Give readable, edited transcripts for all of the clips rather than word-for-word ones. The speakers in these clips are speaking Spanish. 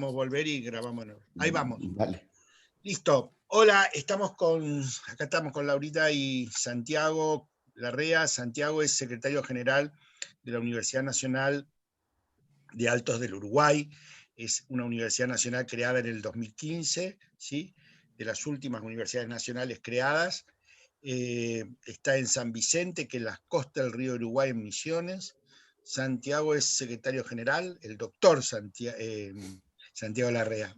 podamos volver y grabamos. Ahí vamos. Dale. Listo. Hola, acá estamos con Laurita y Santiago Larrea. Santiago es secretario general de la Universidad Nacional de Altos del Uruguay. Es una universidad nacional creada en el 2015, ¿sí? De las últimas universidades nacionales creadas. Está en San Vicente, que es la costa del río Uruguay, en Misiones. Santiago es secretario general, el doctor Santiago Larrea.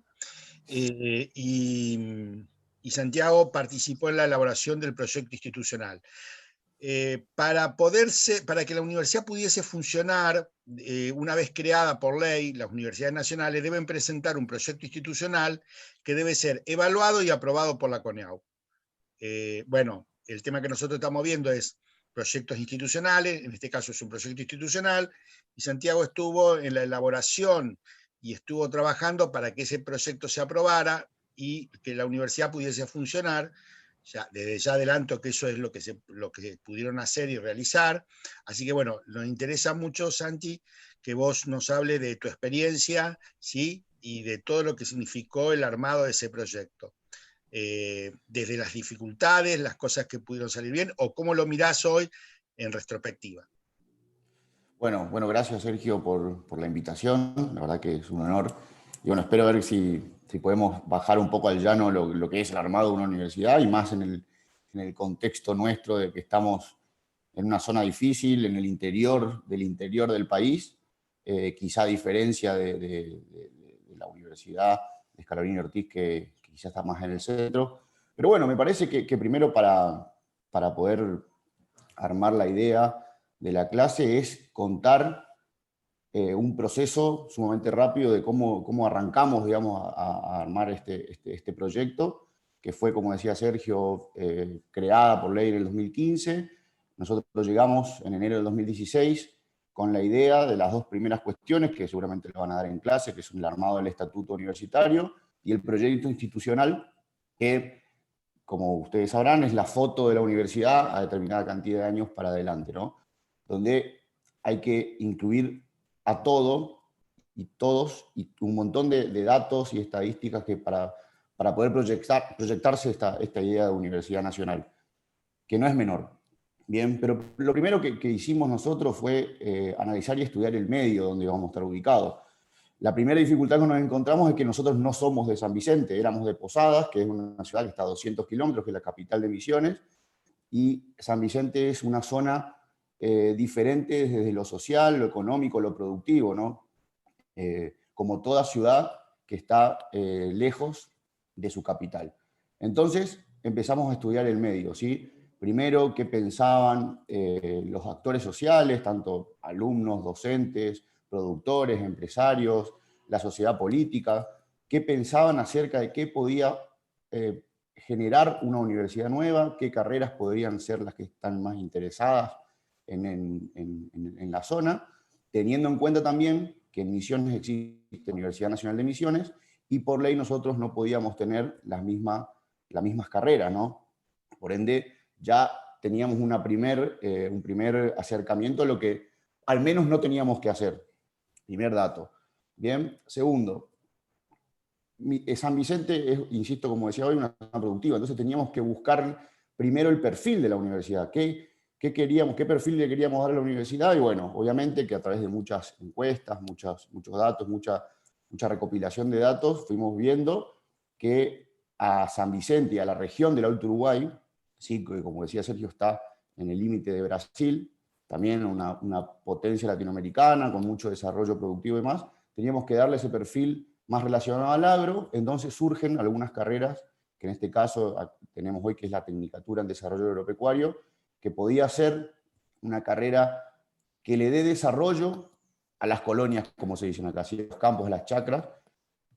Y Santiago participó en la elaboración del proyecto institucional. Para que la universidad pudiese funcionar, una vez creada por ley, las universidades nacionales deben presentar un proyecto institucional que debe ser evaluado y aprobado por la CONEAU. Bueno, el tema que nosotros estamos viendo es proyectos institucionales, en este caso es un proyecto institucional, y Santiago estuvo en la elaboración y estuvo trabajando para que ese proyecto se aprobara y que la universidad pudiese funcionar. Desde ya adelanto que eso es lo que pudieron hacer y realizar. Así que bueno, nos interesa mucho, Santi, que vos nos hable de tu experiencia, ¿sí? Y de todo lo que significó el armado de ese proyecto. Desde las dificultades, las cosas que pudieron salir bien, o cómo lo mirás hoy en retrospectiva. Bueno, gracias Sergio por la invitación, la verdad que es un honor. Y bueno, espero ver si podemos bajar un poco al llano lo que es el armado de una universidad y más en el contexto nuestro de que estamos en una zona difícil, en el interior del país, quizá a diferencia de la Universidad de Escalabrino Ortiz, que quizá está más en el centro. Pero bueno, me parece que primero para poder armar la idea de la clase es contar un proceso sumamente rápido de cómo arrancamos, digamos, a armar este proyecto, que fue, como decía Sergio, creada por ley en el 2015. Nosotros llegamos en enero del 2016 con la idea de las dos primeras cuestiones, que seguramente lo van a dar en clase, que son el armado del estatuto universitario y el proyecto institucional, que, como ustedes sabrán, es la foto de la universidad a determinada cantidad de años para adelante, ¿no? Donde hay que incluir a todo y todos y un montón de datos y estadísticas que para poder proyectarse esta idea de universidad nacional, que no es menor. Bien, pero lo primero que hicimos nosotros fue analizar y estudiar el medio donde íbamos a estar ubicados. La primera dificultad que nos encontramos es que nosotros no somos de San Vicente, éramos de Posadas, que es una ciudad que está a 200 kilómetros, que es la capital de Misiones, y San Vicente es una zona diferente desde lo social, lo económico, lo productivo, ¿no? Como toda ciudad que está lejos de su capital. Entonces empezamos a estudiar el medio, ¿sí? Primero, qué pensaban los actores sociales, tanto alumnos, docentes, productores, empresarios, la sociedad política, qué pensaban acerca de qué podía generar una universidad nueva, qué carreras podrían ser las que están más interesadas en la zona, teniendo en cuenta también que en Misiones existe Universidad Nacional de Misiones y por ley nosotros no podíamos tener las mismas carreras, ¿no? Por ende, ya teníamos un primer acercamiento a lo que al menos no teníamos que hacer. Primer dato. Bien, segundo, San Vicente es, insisto, como decía hoy, una zona productiva, entonces teníamos que buscar primero el perfil de la universidad, qué perfil le queríamos dar a la universidad, y bueno, obviamente que a través de muchas encuestas, muchos datos, mucha recopilación de datos, fuimos viendo que a San Vicente y a la región del Alto Uruguay, sí, que como decía Sergio, está en el límite de Brasil, también una potencia latinoamericana con mucho desarrollo productivo y demás, teníamos que darle ese perfil más relacionado al agro. Entonces surgen algunas carreras, que en este caso tenemos hoy, que es la Tecnicatura en Desarrollo Agropecuario, que podía ser una carrera que le dé desarrollo a las colonias, como se dicen acá, a los campos, a las chacras.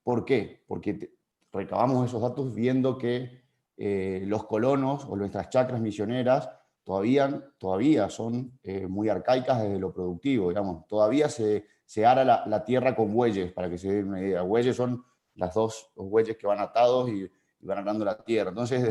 ¿Por qué? Porque recabamos esos datos viendo que los colonos o nuestras chacras misioneras todavía son muy arcaicas desde lo productivo, digamos. Todavía se ara la tierra con bueyes, para que se den una idea. Bueyes son los bueyes que van atados y van arando la tierra. Entonces,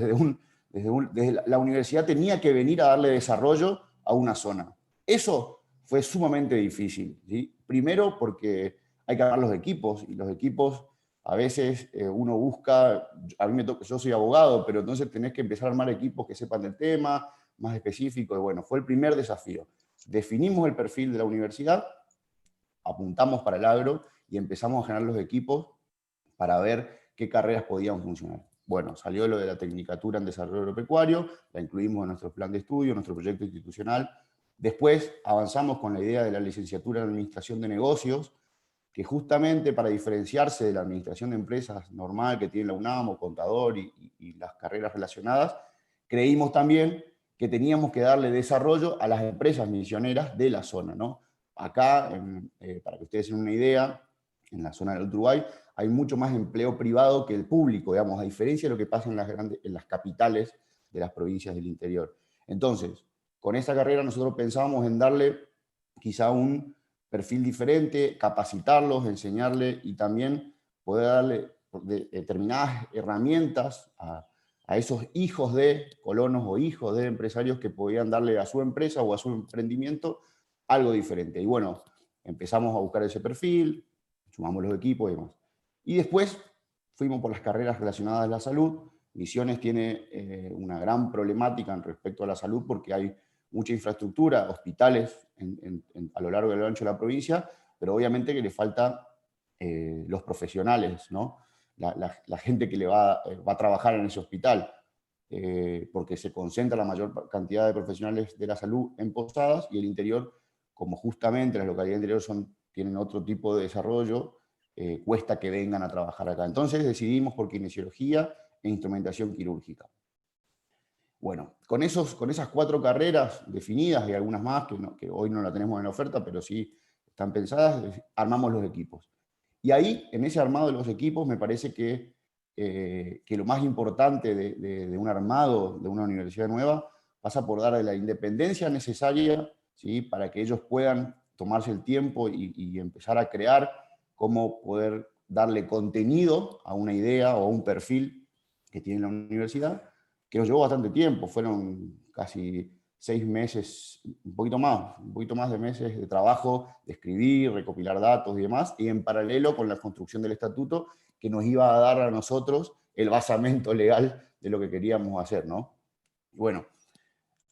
desde la universidad tenía que venir a darle desarrollo a una zona. Eso fue sumamente difícil, ¿sí? Primero porque hay que armar los equipos, y los equipos a veces uno busca, a mí me toca, yo soy abogado, pero entonces tenés que empezar a armar equipos que sepan del tema, más específicos, y bueno, fue el primer desafío. Definimos el perfil de la universidad, apuntamos para el agro y empezamos a generar los equipos para ver qué carreras podían funcionar. Bueno, salió lo de la Tecnicatura en Desarrollo Agropecuario, la incluimos en nuestro plan de estudio, en nuestro proyecto institucional. Después avanzamos con la idea de la licenciatura en Administración de Negocios, que justamente para diferenciarse de la administración de empresas normal que tiene la UNAM o contador y las carreras relacionadas, creímos también que teníamos que darle desarrollo a las empresas misioneras de la zona, ¿no? Acá, para que ustedes tengan una idea, en la zona del Uruguay hay mucho más empleo privado que el público, digamos, a diferencia de lo que pasa en las capitales de las provincias del interior. Entonces, con esta carrera nosotros pensábamos en darle quizá un perfil diferente, capacitarlos, enseñarle y también poder darle determinadas herramientas a esos hijos de colonos o hijos de empresarios que podían darle a su empresa o a su emprendimiento algo diferente. Y bueno, empezamos a buscar ese perfil, sumamos los equipos y demás. Y después fuimos por las carreras relacionadas a la salud. Misiones tiene una gran problemática en respecto a la salud porque hay mucha infraestructura, hospitales a lo largo y a lo ancho de la provincia, pero obviamente que le falta los profesionales, ¿no? La gente que le va a trabajar en ese hospital, porque se concentra la mayor cantidad de profesionales de la salud en Posadas y el interior, como justamente las localidades interiores tienen otro tipo de desarrollo, cuesta que vengan a trabajar acá. Entonces decidimos por kinesiología e instrumentación quirúrgica. Bueno, con esas 4 carreras definidas y algunas más que hoy no la tenemos en la oferta, pero sí están pensadas, armamos los equipos. Y ahí, en ese armado de los equipos, me parece que lo más importante de un armado de una universidad nueva pasa por darle la independencia necesaria, ¿sí?, para que ellos puedan tomarse el tiempo y empezar a crear cómo poder darle contenido a una idea o a un perfil que tiene la universidad, que nos llevó bastante tiempo, fueron casi 6 meses, un poquito más de meses de trabajo, de escribir, recopilar datos y demás, y en paralelo con la construcción del estatuto que nos iba a dar a nosotros el basamento legal de lo que queríamos hacer, ¿no? Y bueno,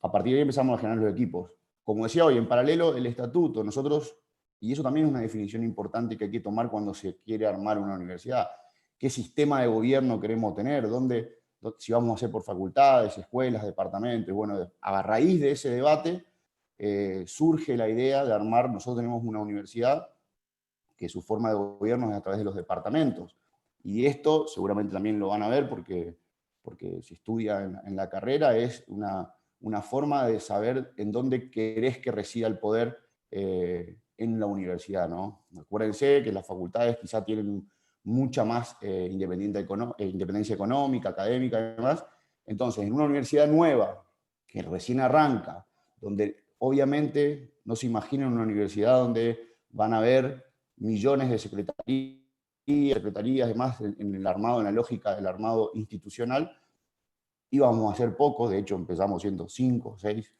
a partir de ahí empezamos a generar los equipos. Como decía hoy, en paralelo el estatuto, nosotros, y eso también es una definición importante que hay que tomar cuando se quiere armar una universidad, qué sistema de gobierno queremos tener, si vamos a hacer por facultades, escuelas, departamentos. Bueno, a raíz de ese debate surge la idea de armar, nosotros tenemos una universidad que su forma de gobierno es a través de los departamentos. Y esto seguramente también lo van a ver porque se estudia en la carrera, es una forma de saber en dónde querés que resida el poder en la universidad, ¿no? Acuérdense que las facultades quizá tienen mucha más independencia económica, académica y demás. Entonces, en una universidad nueva, que recién arranca, donde obviamente no se imaginan una universidad donde van a haber millones de secretarías, además en el armado, en la lógica del armado institucional, íbamos a ser pocos, de hecho empezamos siendo 5 o 6,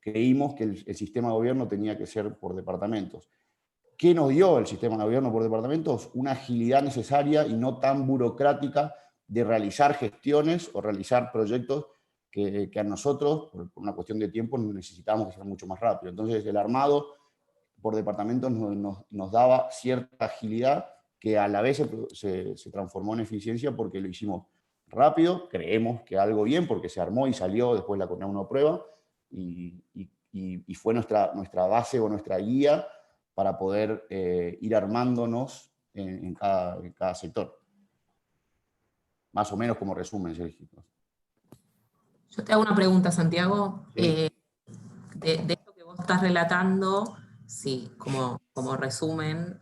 creímos que el sistema de gobierno tenía que ser por departamentos. ¿Qué nos dio el sistema de gobierno por departamentos? Una agilidad necesaria y no tan burocrática de realizar gestiones o realizar proyectos que a nosotros, por una cuestión de tiempo, necesitábamos que sea mucho más rápido. Entonces, el armado por departamentos nos daba cierta agilidad que a la vez se transformó en eficiencia porque lo hicimos rápido, creemos que algo bien, porque se armó y salió, después la CONEA una prueba, y fue nuestra base o nuestra guía para poder ir armándonos en cada sector. Más o menos como resumen, Sergio. Yo te hago una pregunta, Santiago. Sí. De esto que vos estás relatando, sí, como resumen,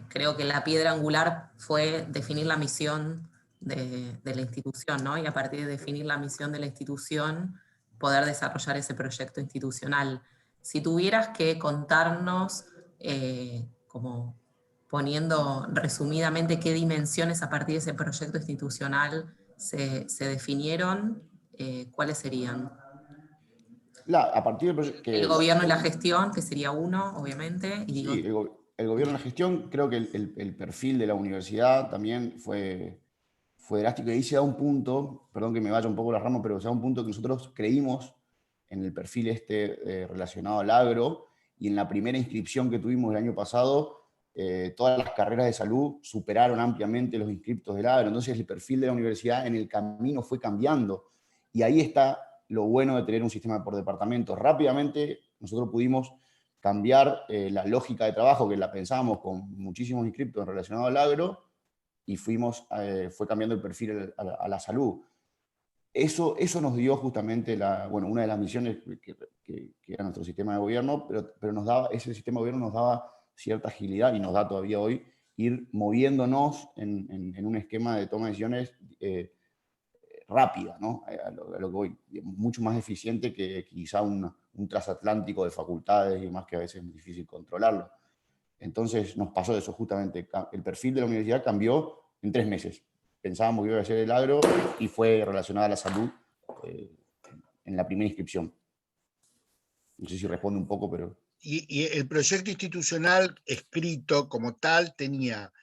creo que la piedra angular fue definir la misión de la institución, ¿no? Y a partir de definir la misión de la institución, poder desarrollar ese proyecto institucional. Si tuvieras que contarnos, como poniendo resumidamente qué dimensiones a partir de ese proyecto institucional se definieron, ¿cuáles serían? A partir del El gobierno y la gestión, que sería uno, obviamente. Y sí, digo, el gobierno de la gestión, creo que el perfil de la universidad también fue drástico. Y ahí se da un punto, perdón que me vaya un poco la rama, pero se da un punto que nosotros creímos en el perfil relacionado al agro, y en la primera inscripción que tuvimos el año pasado, todas las carreras de salud superaron ampliamente los inscriptos del agro. Entonces el perfil de la universidad en el camino fue cambiando. Y ahí está lo bueno de tener un sistema por departamentos. Rápidamente nosotros pudimos cambiar la lógica de trabajo, que la pensábamos con muchísimos inscriptos relacionados al agro, y fue cambiando el perfil a la salud. Eso nos dio justamente una de las misiones que era nuestro sistema de gobierno, pero ese sistema de gobierno nos daba cierta agilidad, y nos da todavía hoy, ir moviéndonos en un esquema de toma de decisiones rápida, ¿no? A lo que voy, mucho más eficiente que quizá un transatlántico de facultades y demás, que a veces es muy difícil controlarlo. Entonces nos pasó eso justamente. El perfil de la universidad cambió en 3 meses. Pensábamos que iba a ser el agro y fue relacionada a la salud en la primera inscripción. No sé si responde un poco, pero... Y el proyecto institucional escrito como tal tenía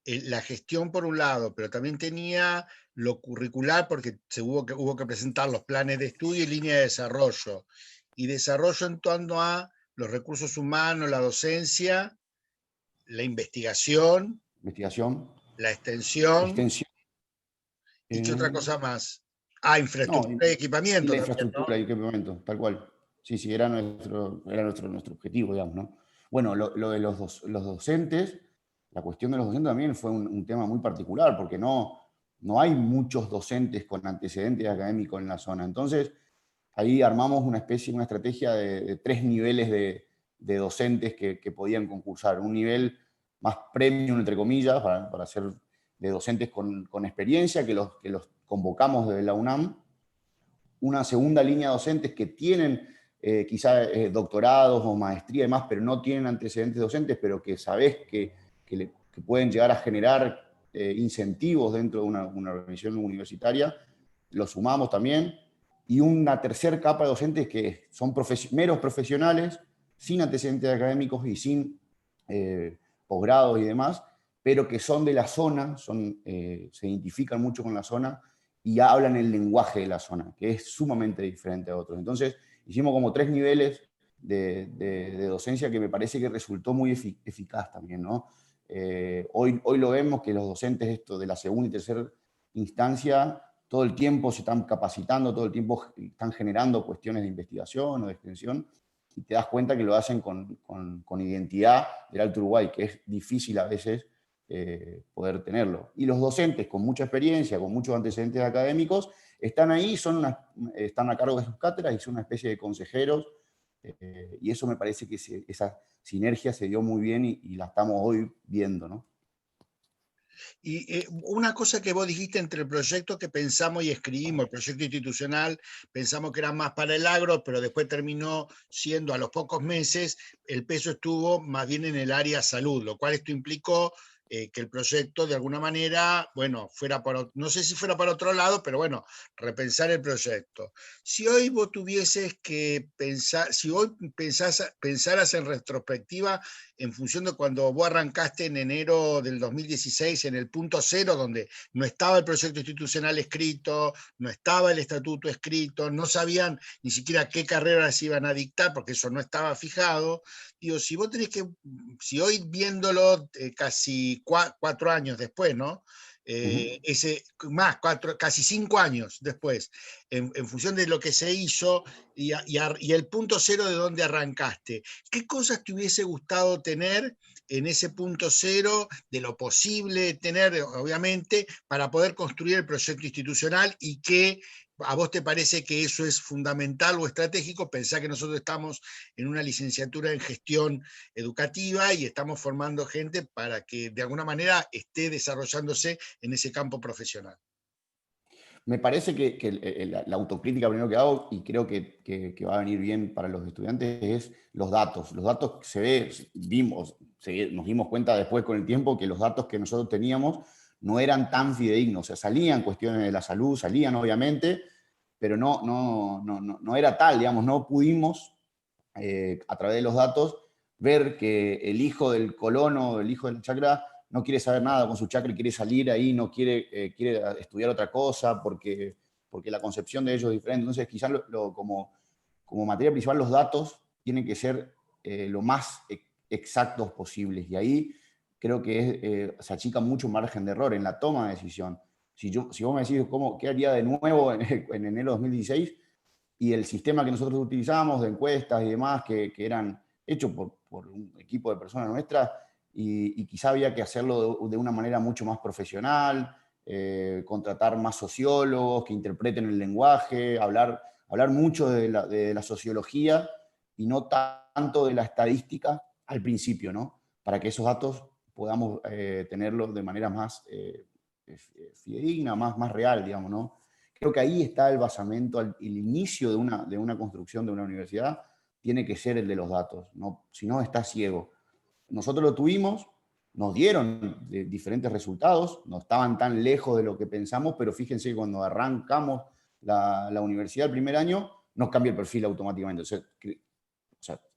la gestión por un lado, pero también tenía lo curricular, porque hubo que presentar los planes de estudio y línea de desarrollo. Y desarrollo en torno a los recursos humanos, la docencia, la investigación, la extensión. ¿Y qué otra cosa más? No, Infraestructura y equipamiento y la también, ¿no? infraestructura y equipamiento, tal cual. Sí, era nuestro objetivo, digamos, ¿no? Bueno, lo de los docentes, la cuestión de los docentes también fue un tema muy particular, porque no hay muchos docentes con antecedentes académicos en la zona. Entonces, ahí armamos una estrategia de 3 niveles de docentes que podían concursar. Un nivel más premium, entre comillas, para ser de docentes con experiencia, que los convocamos desde la UNAM. Una segunda línea de docentes que tienen quizá doctorados o maestría y demás, pero no tienen antecedentes docentes, pero que sabés que pueden llegar a generar incentivos dentro de una organización universitaria. Los sumamos también. Y una tercera capa de docentes que son meros profesionales, sin antecedentes académicos y sin posgrados y demás, pero que son de la zona, se identifican mucho con la zona y hablan el lenguaje de la zona, que es sumamente diferente a otros. Entonces, hicimos como 3 niveles de docencia que me parece que resultó muy eficaz también, ¿no? Hoy lo vemos que los docentes de la segunda y tercera instancia todo el tiempo se están capacitando, todo el tiempo están generando cuestiones de investigación o de extensión, y te das cuenta que lo hacen con identidad del Alto Uruguay, que es difícil a veces poder tenerlo. Y los docentes con mucha experiencia, con muchos antecedentes académicos, están ahí, están a cargo de sus cátedras y son una especie de consejeros, y eso me parece que esa sinergia se dio muy bien y la estamos hoy viendo, ¿no? Y una cosa que vos dijiste entre el proyecto que pensamos y escribimos, el proyecto institucional, pensamos que era más para el agro, pero después terminó siendo, a los pocos meses, el peso estuvo más bien en el área salud, lo cual esto implicó que el proyecto de alguna manera, bueno, no sé si fuera para otro lado, pero bueno, repensar el proyecto. Si hoy vos tuvieses que pensar, si hoy pensaras en retrospectiva, en función de cuando vos arrancaste en enero del 2016 en el punto cero, donde no estaba el proyecto institucional escrito, no estaba el estatuto escrito, no sabían ni siquiera qué carreras iban a dictar, porque eso no estaba fijado. Digo, si vos tenés si hoy viéndolo casi 4 años después, ¿no? Casi 5 años después, en función de lo que se hizo y el punto cero de donde arrancaste, ¿qué cosas te hubiese gustado tener en ese punto cero, de lo posible tener, obviamente, para poder construir el proyecto institucional, y qué a vos te parece que eso es fundamental o estratégico? Pensá que nosotros estamos en una licenciatura en gestión educativa y estamos formando gente para que de alguna manera esté desarrollándose en ese campo profesional. Me parece que la autocrítica primero que hago, y creo que va a venir bien para los estudiantes, es los datos. Los datos nos dimos cuenta después con el tiempo que los datos que nosotros teníamos no eran tan fidedignos. O sea, salían cuestiones de la salud, salían obviamente, pero no era tal, digamos, no pudimos a través de los datos ver que el hijo del colono, el hijo de la chacra, no quiere saber nada con su chacra y quiere salir ahí, no quiere, quiere estudiar otra cosa porque la concepción de ellos es diferente. Entonces, quizás como materia principal, los datos tienen que ser lo más exactos posibles. Y ahí creo que se achica mucho margen de error en la toma de decisión. Si vos me decís qué haría de nuevo en enero de 2016, y el sistema que nosotros utilizamos de encuestas y demás, que eran hechos por un equipo de personas nuestras, y quizá había que hacerlo de una manera mucho más profesional, contratar más sociólogos que interpreten el lenguaje, hablar mucho de la sociología y no tanto de la estadística al principio, ¿no? Para que esos datos podamos tenerlos de manera más fidedigna, más real, digamos, ¿no? Creo que ahí está el basamento, el inicio de una construcción de una universidad tiene que ser el de los datos, ¿no? Si no, está ciego. Nosotros lo tuvimos, nos dieron diferentes resultados, no estaban tan lejos de lo que pensamos, pero fíjense que cuando arrancamos la universidad el primer año, nos cambia el perfil automáticamente. O sea,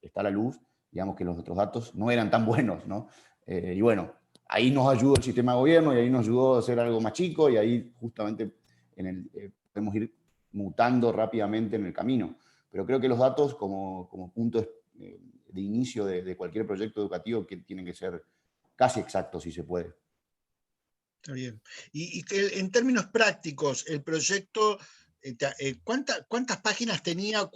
está a la luz, digamos que los otros datos no eran tan buenos, ¿no? Y bueno, ahí nos ayudó el sistema de gobierno y ahí nos ayudó a hacer algo más chico y ahí justamente podemos ir mutando rápidamente en el camino. Pero creo que los datos como punto de inicio de cualquier proyecto educativo que tienen que ser casi exactos si se puede. Está bien. Y que en términos prácticos, el proyecto, ¿cuántas páginas tenía?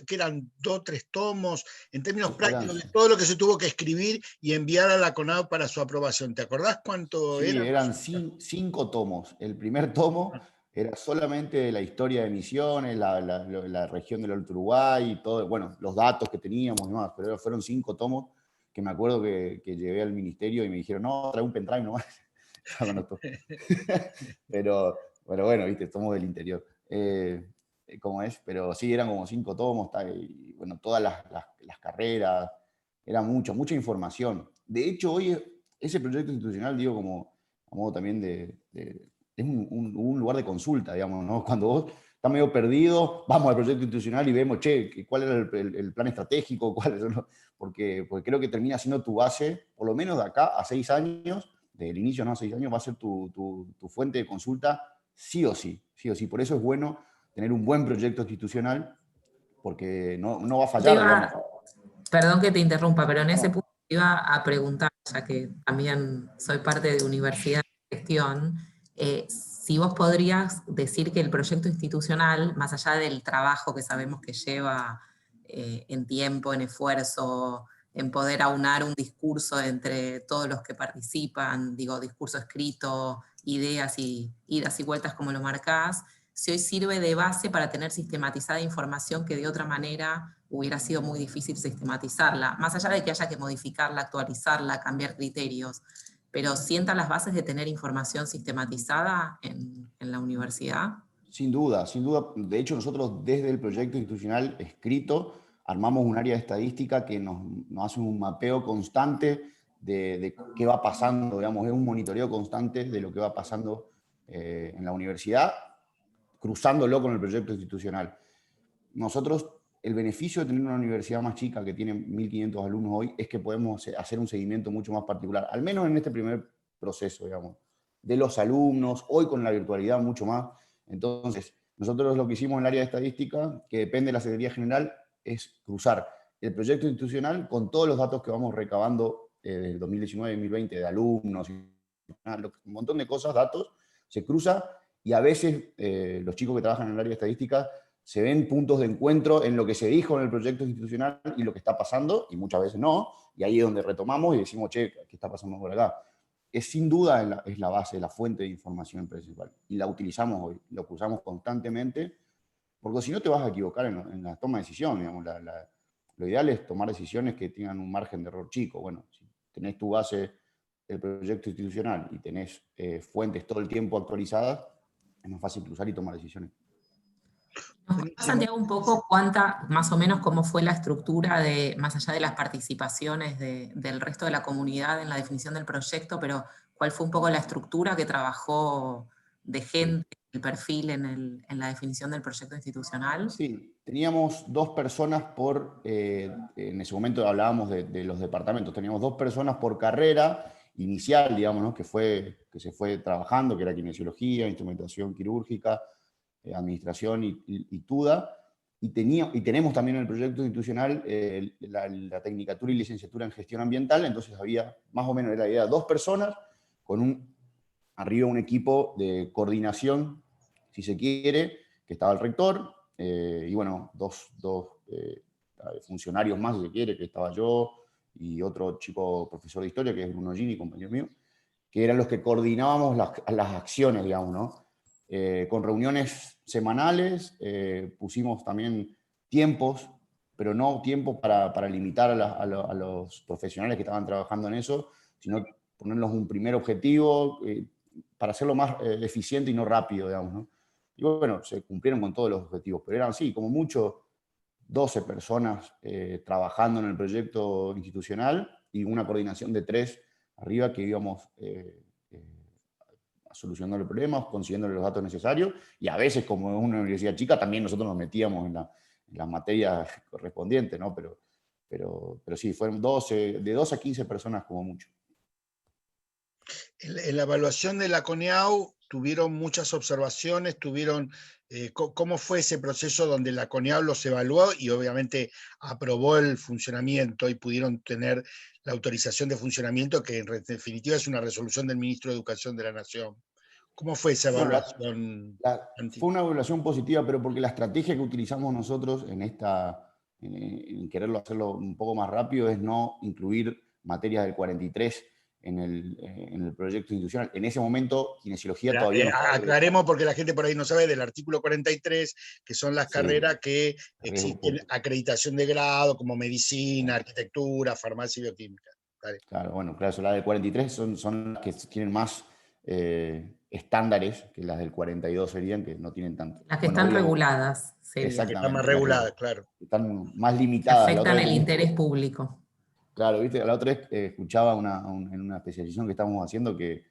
¿Que eran 2, 3 tomos? En términos prácticos, de todo lo que se tuvo que escribir y enviar a la CONAU para su aprobación. ¿Te acordás cuánto Sí, era? eran 5 tomos. El primer tomo era solamente la historia de Misiones, la región del Alto Uruguay, y todo, bueno, los datos que teníamos y demás, pero fueron 5 tomos que me acuerdo que llevé al ministerio y me dijeron, no, trae un pendrive nomás. pero bueno, viste, tomos del interior. ¿Cómo es? Pero sí, eran como 5 tomos, y, bueno, todas las carreras, era mucha información. De hecho, hoy ese proyecto institucional, digo, como a modo también es un lugar de consulta, digamos, ¿no? Cuando vos estás medio perdido, vamos al proyecto institucional y vemos, che, ¿cuál era el plan estratégico? Porque creo que termina siendo tu base, por lo menos de acá a 6 años, del inicio, ¿no? 6 años, va a ser tu fuente de consulta sí o sí. Por eso es bueno tener un buen proyecto institucional, porque no va a fallar, digamos. Perdón que te interrumpa, pero en ese punto iba a preguntar, ya que también soy parte de Universidad de Gestión, si vos podrías decir que el proyecto institucional, más allá del trabajo que sabemos que lleva en tiempo, en esfuerzo, en poder aunar un discurso entre todos los que participan, digo, discurso escrito, ideas y idas y vueltas como lo marcás, si hoy sirve de base para tener sistematizada información que de otra manera hubiera sido muy difícil sistematizarla, más allá de que haya que modificarla, actualizarla, cambiar criterios, pero sienta las bases de tener información sistematizada en la universidad. Sin duda. De hecho, nosotros desde el proyecto institucional escrito armamos un área de estadística que nos hace un mapeo constante de qué va pasando, digamos, es un monitoreo constante de lo que va pasando en la universidad, cruzándolo con el proyecto institucional. Nosotros, el beneficio de tener una universidad más chica que tiene 1.500 alumnos hoy es que podemos hacer un seguimiento mucho más particular, al menos en este primer proceso, digamos, de los alumnos, hoy con la virtualidad mucho más. Entonces, nosotros lo que hicimos en el área de estadística, que depende de la Secretaría General, es cruzar el proyecto institucional con todos los datos que vamos recabando desde 2019-2020 de alumnos, un montón de cosas, datos, se cruza y a veces los chicos que trabajan en el área de estadística se ven puntos de encuentro en lo que se dijo en el proyecto institucional y lo que está pasando, y muchas veces no, y ahí es donde retomamos y decimos, che, ¿qué está pasando por acá? Es sin duda es la base, la fuente de información principal, y la utilizamos hoy, la usamos constantemente, porque si no te vas a equivocar en la toma de decisión, digamos, lo ideal es tomar decisiones que tengan un margen de error chico. Bueno, si tenés tu base del proyecto institucional y tenés fuentes todo el tiempo actualizadas, es más fácil cruzar y tomar decisiones. ¿Nos contás, Santiago, un poco más o menos cómo fue la estructura más allá de las participaciones del resto de la comunidad en la definición del proyecto, pero cuál fue un poco la estructura que trabajó de gente el perfil en la definición del proyecto institucional? Sí, teníamos 2 personas en ese momento hablábamos de los departamentos, teníamos 2 personas por carrera inicial, digamos, ¿no? que se fue trabajando, que era kinesiología, instrumentación quirúrgica, administración y TUDA, y tenemos también en el proyecto institucional la tecnicatura y licenciatura en gestión ambiental, entonces había más o menos, era la idea, 2 personas con arriba un equipo de coordinación, si se quiere, que estaba el rector, y bueno, dos funcionarios más, si se quiere, que estaba yo y otro chico profesor de historia, que es Bruno Gini, compañero mío, que eran los que coordinábamos las acciones, digamos, ¿no? Con reuniones semanales, pusimos también tiempos, pero no tiempo para limitar a los profesionales que estaban trabajando en eso, sino ponernos un primer objetivo para hacerlo más eficiente y no rápido, digamos, ¿no? Y bueno, se cumplieron con todos los objetivos, pero eran, sí, como mucho 12 personas trabajando en el proyecto institucional y una coordinación de 3 arriba que íbamos solucionando los problemas, consiguiendo los datos necesarios, y a veces, como es una universidad chica, también nosotros nos metíamos en las materias correspondientes, ¿no? Pero sí, fueron de 12 a 15 personas como mucho. En la evaluación de la CONEAU tuvieron muchas observaciones, ¿cómo fue ese proceso donde la CONEAU los evaluó y obviamente aprobó el funcionamiento y pudieron tener la autorización de funcionamiento, que en definitiva es una resolución del Ministro de Educación de la Nación? ¿Cómo fue esa Bueno, evaluación? fue una evaluación positiva, pero porque la estrategia que utilizamos nosotros en quererlo hacerlo un poco más rápido es no incluir materias del 43 en el proyecto institucional. En ese momento, kinesiología todavía no estaba. Aclaremos porque la gente por ahí no sabe del artículo 43, que son las carreras que exigen acreditación de grado, como medicina, arquitectura, farmacia y bioquímica. Dale. Claro, bueno, claro, las del 43 son las que tienen más estándares que las del 42 serían, que no tienen tanto. Las que están reguladas, sería. Exactamente. Están más Exactamente. reguladas, claro. Están más limitadas. Afectan el interés público. Claro, viste, la otra vez escuchaba en una especialización que estábamos haciendo que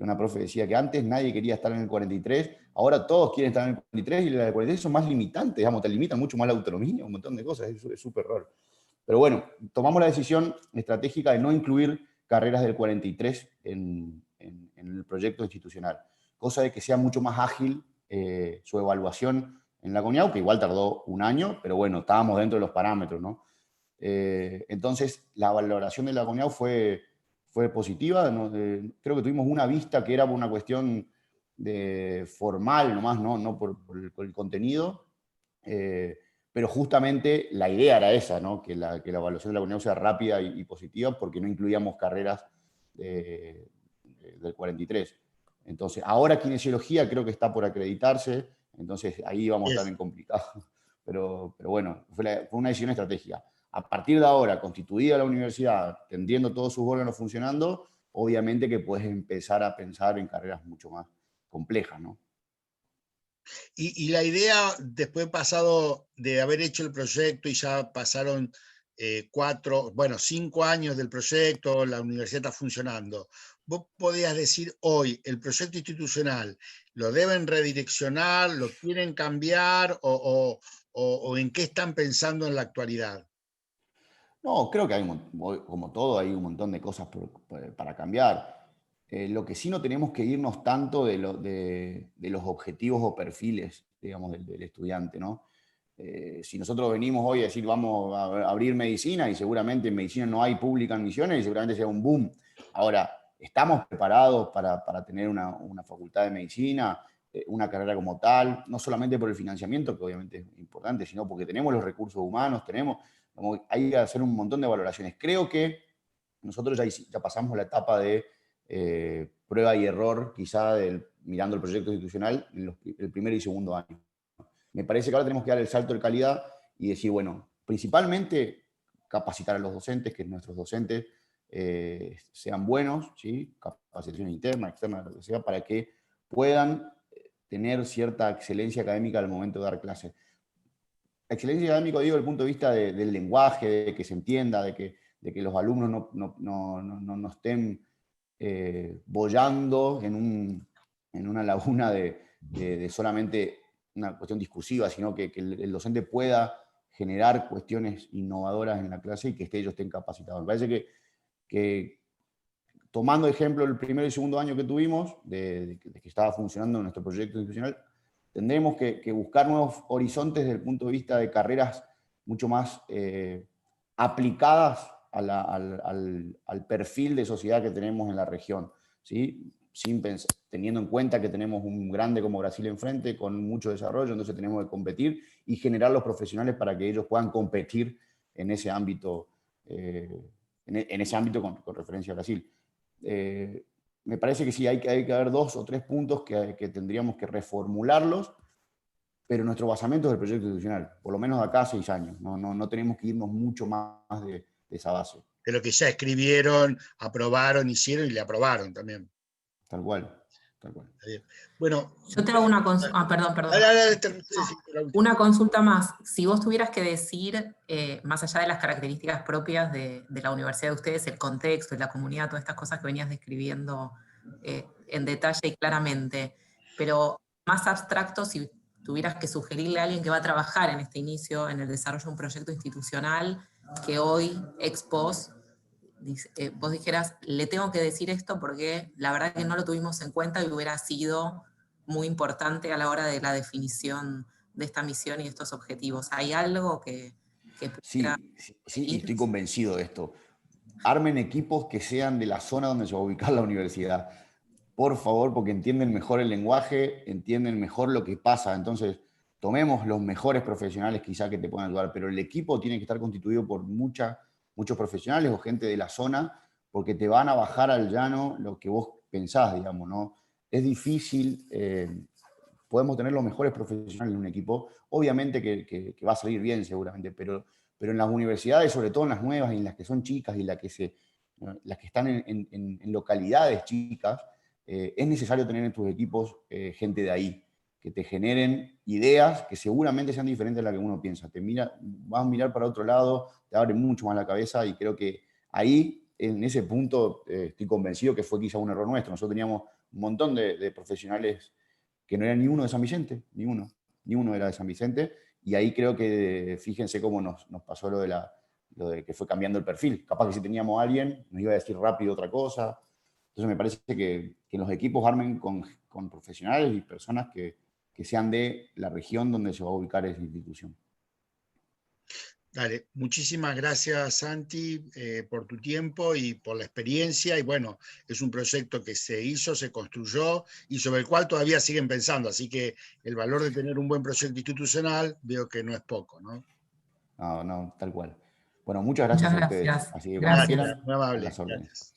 una profe decía que antes nadie quería estar en el 43, ahora todos quieren estar en el 43 y las del 43 son más limitantes, digamos, te limitan mucho más la autonomía, un montón de cosas, es súper raro. Pero bueno, tomamos la decisión estratégica de no incluir carreras del 43 en el proyecto institucional, cosa de que sea mucho más ágil su evaluación en la CONEAU, que igual tardó un año, pero bueno, estábamos dentro de los parámetros, ¿no? Entonces, la valoración de la CONEAU fue positiva, ¿no? Creo que tuvimos una vista que era por una cuestión formal nomás, no por el contenido, pero justamente la idea era esa, ¿no? que la evaluación de la CONEAU sea rápida y positiva, porque no incluíamos carreras del 43. Entonces, ahora kinesiología creo que está por acreditarse, entonces ahí vamos a estar en complicado. Pero bueno, fue una decisión estratégica. A partir de ahora, constituida la universidad, teniendo todos sus órganos funcionando, obviamente que puedes empezar a pensar en carreras mucho más complejas, ¿no? Y la idea, después pasado de haber hecho el proyecto y ya pasaron 5 años del proyecto, la universidad está funcionando, vos podías decir hoy, el proyecto institucional, ¿lo deben redireccionar, lo quieren cambiar o en qué están pensando en la actualidad? No, creo que como todo, hay un montón de cosas para cambiar. Lo que sí no tenemos que irnos tanto de los objetivos o perfiles, digamos, del estudiante, ¿no? Si nosotros venimos hoy a decir vamos a abrir medicina y seguramente en medicina no hay pública en Misiones y seguramente sea un boom. Ahora, ¿estamos preparados para tener una facultad de medicina, una carrera como tal? No solamente por el financiamiento, que obviamente es importante, sino porque tenemos los recursos humanos, hay que hacer un montón de valoraciones. Creo que nosotros ya pasamos la etapa de prueba y error, quizá mirando el proyecto institucional, en el primer y segundo año. Me parece que ahora tenemos que dar el salto de calidad y decir, bueno, principalmente capacitar a los docentes, que nuestros docentes sean buenos, ¿sí? Capacitación interna, externa, lo que sea, para que puedan tener cierta excelencia académica al momento de dar clases. Excelencia académica, digo, desde el punto de vista del lenguaje, de que se entienda, de que los alumnos no estén boyando en una laguna de de solamente una cuestión discursiva, sino que el docente pueda generar cuestiones innovadoras en la clase y que ellos estén capacitados. Me parece que tomando ejemplo el primer y segundo año que tuvimos, de que estaba funcionando nuestro proyecto institucional, tendremos que buscar nuevos horizontes desde el punto de vista de carreras mucho más aplicadas al perfil de sociedad que tenemos en la región, ¿sí? Teniendo en cuenta que tenemos un grande como Brasil enfrente, con mucho desarrollo, entonces tenemos que competir y generar los profesionales para que ellos puedan competir en ese ámbito, en ese ámbito con referencia a Brasil. Me parece que sí, hay que haber 2 o 3 puntos que tendríamos que reformularlos, pero nuestro basamento es el proyecto institucional, por lo menos de acá a 6 años. No tenemos que irnos mucho más de esa base. De lo que ya escribieron, aprobaron, hicieron y le aprobaron también. Tal cual. Tal cual. Bueno, yo te hago una consulta. Perdón. Una consulta más. Si vos tuvieras que decir, más allá de las características propias de la universidad de ustedes, el contexto, la comunidad, todas estas cosas que venías describiendo en detalle y claramente, pero más abstracto, si tuvieras que sugerirle a alguien que va a trabajar en este inicio, en el desarrollo de un proyecto institucional, que hoy, ex post, vos dijeras, le tengo que decir esto porque la verdad que no lo tuvimos en cuenta y hubiera sido muy importante a la hora de la definición de esta misión y de estos objetivos. ¿Hay algo que pudiera... Sí, y estoy convencido de esto. Armen equipos que sean de la zona donde se va a ubicar la universidad. Por favor, porque entienden mejor el lenguaje, entienden mejor lo que pasa. Entonces, tomemos los mejores profesionales quizá que te puedan ayudar, pero el equipo tiene que estar constituido por muchos profesionales o gente de la zona, porque te van a bajar al llano lo que vos pensás, digamos, ¿no? Es difícil, podemos tener los mejores profesionales en un equipo, obviamente que va a salir bien seguramente, pero en las universidades, sobre todo en las nuevas y en las que son chicas y las que están en localidades chicas, es necesario tener en tus equipos gente de ahí, que te generen ideas que seguramente sean diferentes a las que uno piensa. Vas a mirar para otro lado, te abre mucho más la cabeza y creo que ahí, en ese punto, estoy convencido que fue quizá un error nuestro. Nosotros teníamos un montón de profesionales que no era ni uno de San Vicente, ni uno era de San Vicente, y ahí creo que, fíjense cómo nos pasó lo de que fue cambiando el perfil. Capaz que si teníamos a alguien, nos iba a decir rápido otra cosa. Entonces me parece que los equipos armen con profesionales y personas que sean de la región donde se va a ubicar esa institución. Dale, muchísimas gracias, Santi, por tu tiempo y por la experiencia. Y bueno, es un proyecto que se hizo, se construyó y sobre el cual todavía siguen pensando. Así que el valor de tener un buen proyecto institucional veo que no es poco, ¿no? No, tal cual. Bueno, muchas gracias a ustedes. Gracias. Así que Gracias. cuando quieran, a las órdenes. Gracias.